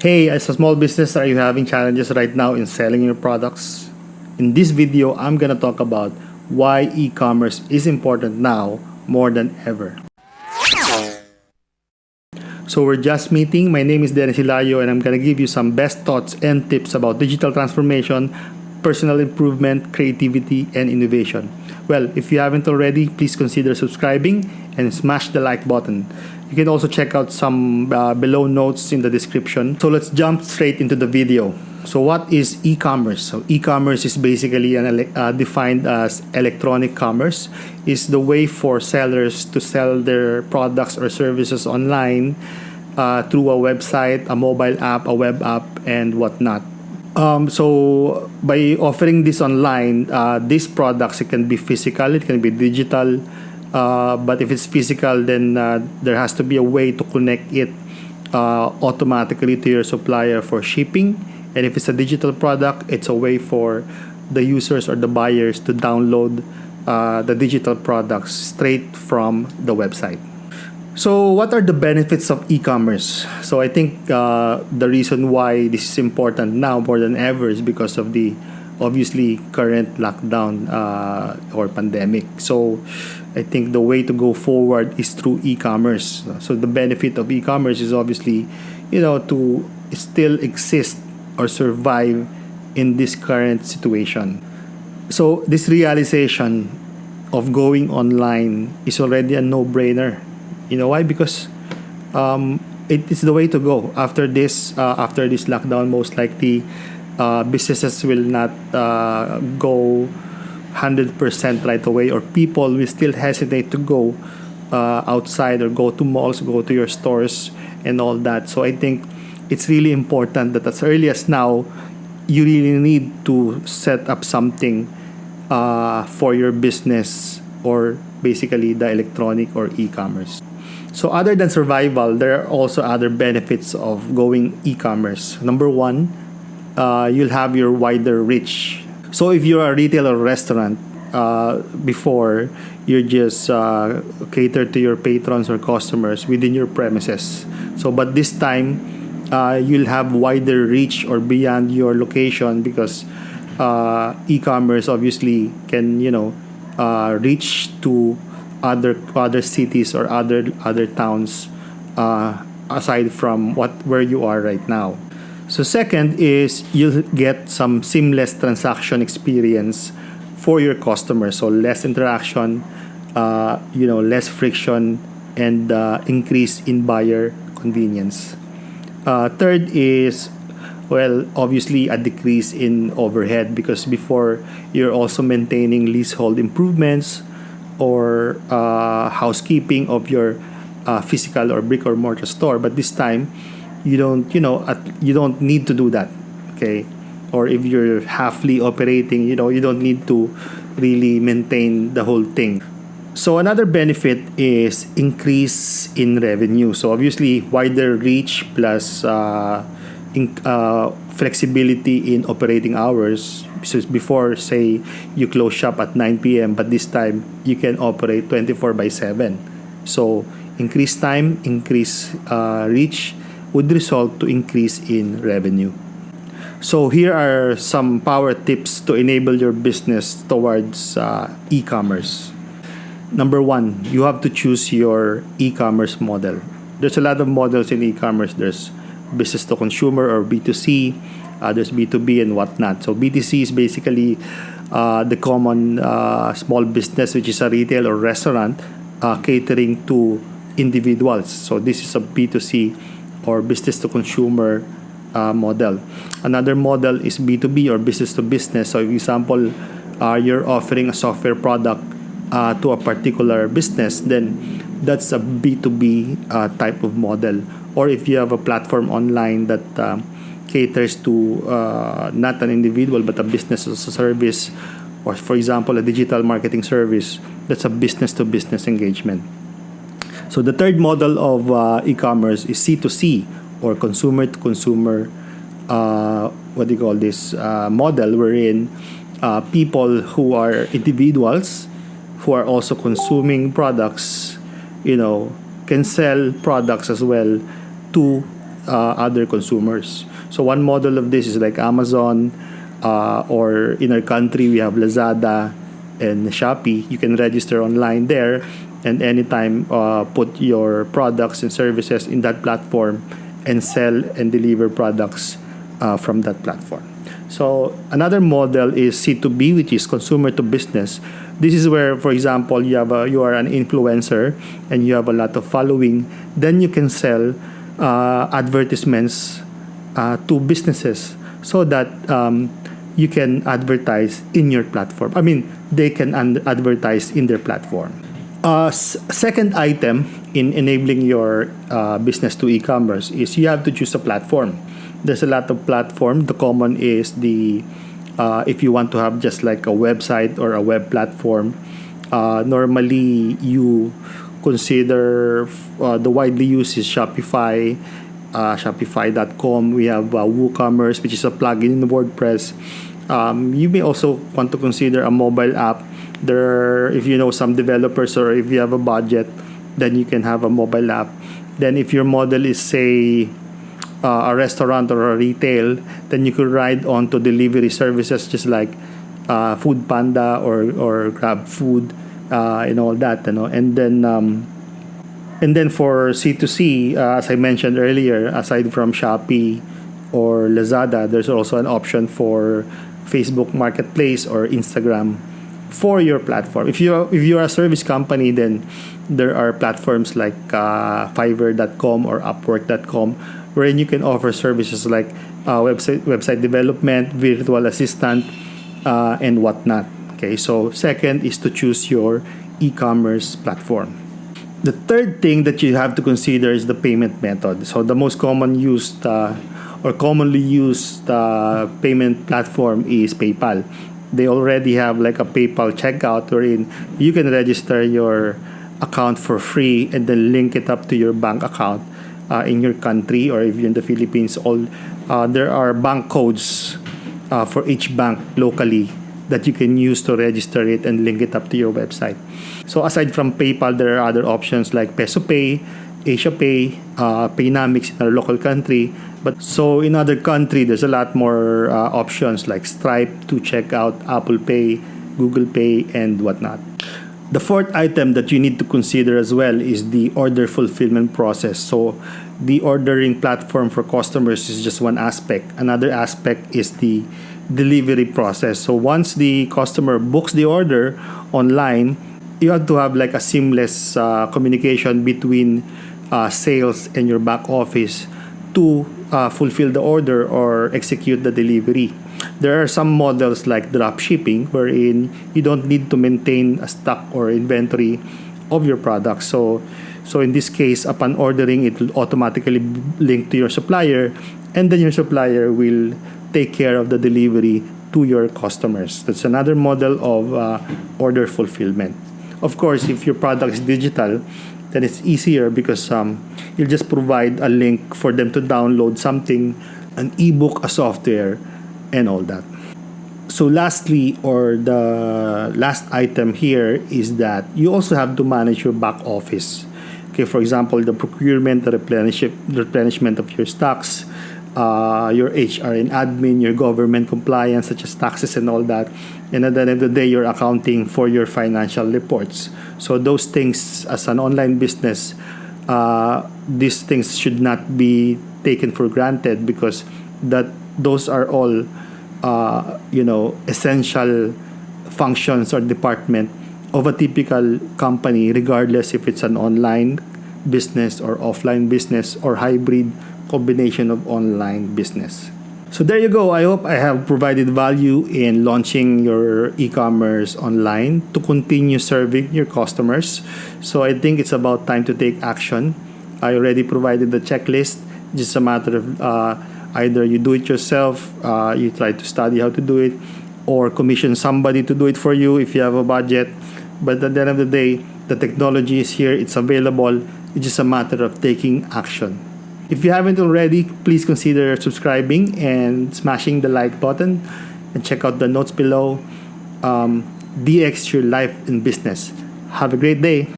Hey, as a small business, are you having challenges right now in selling your products? In this video, I'm gonna talk about why e-commerce is important now more than ever. So we're just meeting. My name is Dennis Hilario and I'm gonna give you some best thoughts and tips about digital transformation, personal improvement, creativity, and innovation. Well, if you haven't already, please consider subscribing and smash the like button. You can also check out some below notes in the description. So let's jump straight into the video. So what is e-commerce? So e-commerce is basically defined as electronic commerce. It's the way for sellers to sell their products or services online through a website, a mobile app, a web app, and whatnot. So by offering this online, these products, it can be physical, it can be digital, but if it's physical, then there has to be a way to connect it automatically to your supplier for shipping. And if it's a digital product, it's a way for the users or the buyers to download the digital products straight from the website. So what are the benefits of e-commerce? So I think the reason why this is important now more than ever is because of the obviously current lockdown or pandemic. So I think the way to go forward is through e-commerce. So the benefit of e-commerce is obviously, to still exist or survive in this current situation. So this realization of going online is already a no-brainer. You know why? Because it is the way to go. After this lockdown, most likely businesses will not go 100% right away, or people will still hesitate to go outside or go to malls, go to your stores and all that. So I think it's really important that as early as now, you really need to set up something for your business, or basically the electronic or e-commerce. So other than survival, there are also other benefits of going e-commerce. Number one, you'll have your wider reach. So if you're a retail or restaurant, before you just cater to your patrons or customers within your premises. So but this time, you'll have wider reach or beyond your location, because e-commerce obviously can reach to other cities or other towns aside from where you are right now. So second is you'll get some seamless transaction experience for your customers. So less interaction, less friction, and increase in buyer convenience. Third is, well, obviously a decrease in overhead, because before you're also maintaining leasehold improvements or housekeeping of your physical or brick or mortar store, but this time you don't need to do that, okay? Or if you're halfly operating, you don't need to really maintain the whole thing. So another benefit is increase in revenue. So obviously wider reach plus flexibility in operating hours. So before, say you close shop at 9 p.m, but this time you can operate 24/7. So increased time, increased reach would result to increase in revenue. So here are some power tips to enable your business towards e-commerce. Number one, you have to choose your e-commerce model. There's a lot of models in e-commerce. There's business to consumer or B2C. There's B2B and whatnot. So BTC is basically the common small business, which is a retail or restaurant catering to individuals. So this is a B2C or business to consumer model. Another model is B2B or business to business. So, for example, you're offering a software product to a particular business, then that's a B2B type of model. Or if you have a platform online that caters to not an individual but a business as a service, or for example a digital marketing service, that's a business to business engagement. So the third model of e-commerce is C2C, or consumer to consumer model, wherein people who are individuals who are also consuming products, can sell products as well to other consumers. So one model of this is like Amazon, or in our country we have Lazada and Shopee. You can register online there, and anytime put your products and services in that platform and sell and deliver products from that platform. So another model is C2B, which is consumer to business. This is where, for example, you are an influencer and you have a lot of following. Then you can sell advertisements to businesses so that you can advertise in your platform. I mean, they can advertise in their platform. Second item in enabling your business to e-commerce is you have to choose a platform. There's a lot of platform. The common is if you want to have just like a website or a web platform, normally you consider the widely used is Shopify, Shopify.com. We have WooCommerce, which is a plugin in WordPress. You may also want to consider a mobile app. If you know some developers or if you have a budget, then you can have a mobile app. Then if your model is, say, a restaurant or a retail, then you could ride on to delivery services just like Food Panda or Grab Food and all that, and then for C2C, as I mentioned earlier, aside from Shopee or Lazada, there's also an option for Facebook Marketplace or Instagram for your platform. If you're a service company, then there are platforms like Fiverr.com or Upwork.com, wherein you can offer services like website development, virtual assistant, and whatnot. Okay, so second is to choose your e-commerce platform. The third thing that you have to consider is the payment method. So the most commonly used payment platform is PayPal. They already have like a PayPal checkout wherein you can register your account for free and then link it up to your bank account in your country, or if you're in the Philippines. There are bank codes for each bank locally that you can use to register it and link it up to your website. So aside from PayPal, there are other options like Peso Pay, Asia Pay, Paynamics in our local country. But so in other country, there's a lot more options like Stripe to check out, Apple Pay, Google Pay, and whatnot. The fourth item that you need to consider as well is the order fulfillment process. So the ordering platform for customers is just one aspect. Another aspect is the delivery process. So once the customer books the order online, you have to have like a seamless communication between sales and your back office to fulfill the order or execute the delivery. There are some models like drop shipping wherein you don't need to maintain a stock or inventory of your products. So in this case, upon ordering, it will automatically link to your supplier, and then your supplier will take care of the delivery to your customers. That's another model of order fulfillment. Of course, if your product is digital, then it's easier because you'll just provide a link for them to download something, an ebook, a software, and all that. So lastly, or the last item here is that you also have to manage your back office. Okay, for example, the procurement, the replenishment of your stocks, your HR and admin, your government compliance such as taxes and all that. And at the end of the day, your accounting for your financial reports. So those things, as an online business, these things should not be taken for granted because those are all essential functions or department of a typical company, regardless if it's an online business or offline business or hybrid combination of online business. So there you go. I hope I have provided value in launching your e-commerce online to continue serving your customers. So I think it's about time to take action. I already provided the checklist. Just a matter of either you do it yourself, you try to study how to do it, or commission somebody to do it for you if you have a budget. But at the end of the day, the technology is here, it's available. It's just a matter of taking action. If you haven't already, please consider subscribing and smashing the like button, and check out the notes below. DX your life in business. Have a great day.